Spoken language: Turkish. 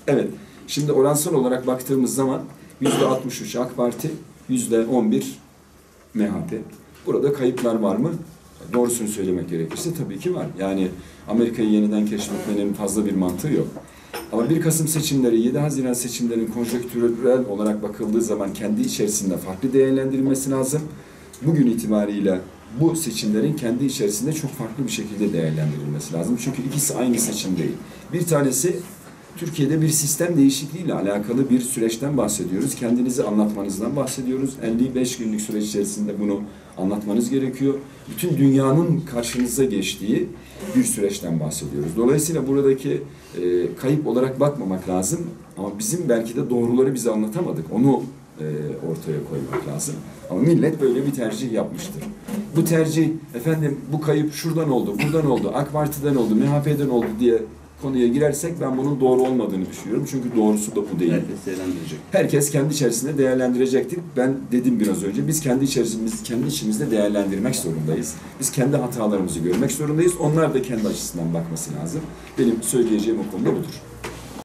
Evet, şimdi oransal olarak baktığımız zaman %63 AK Parti, %11 MHP. Burada kayıplar var mı? Doğrusunu söylemek gerekirse tabii ki var. Yani Amerika'yı yeniden keşfetmenin fazla bir mantığı yok. Ama 1 Kasım seçimleri, 7 Haziran seçimlerinin konjonktürel olarak bakıldığı zaman kendi içerisinde farklı değerlendirilmesi lazım. Bugün itibariyle bu seçimlerin kendi içerisinde çok farklı bir şekilde değerlendirilmesi lazım. Çünkü ikisi aynı seçim değil. Bir tanesi Türkiye'de bir sistem değişikliğiyle alakalı bir süreçten bahsediyoruz. Kendinizi anlatmanızdan bahsediyoruz. 55 günlük süreç içerisinde bunu anlatmanız gerekiyor. Bütün dünyanın karşınıza geçtiği bir süreçten bahsediyoruz. Dolayısıyla buradaki kayıp olarak bakmamak lazım. Ama bizim belki de doğruları bize anlatamadık. Onu ortaya koymak lazım. Ama millet böyle bir tercih yapmıştır. Bu tercih, efendim bu kayıp şuradan oldu, buradan oldu, AK Parti'den oldu, MHP'den oldu diye konuya girersek ben bunun doğru olmadığını düşünüyorum. Çünkü doğrusu da bu değil. Herkes değerlendirecek. Herkes kendi içerisinde değerlendirecektir. Ben dedim biraz önce, biz kendi içimizde değerlendirmek zorundayız. Biz kendi hatalarımızı görmek zorundayız. Onlar da kendi açısından bakması lazım. Benim söyleyeceğim o konuda budur.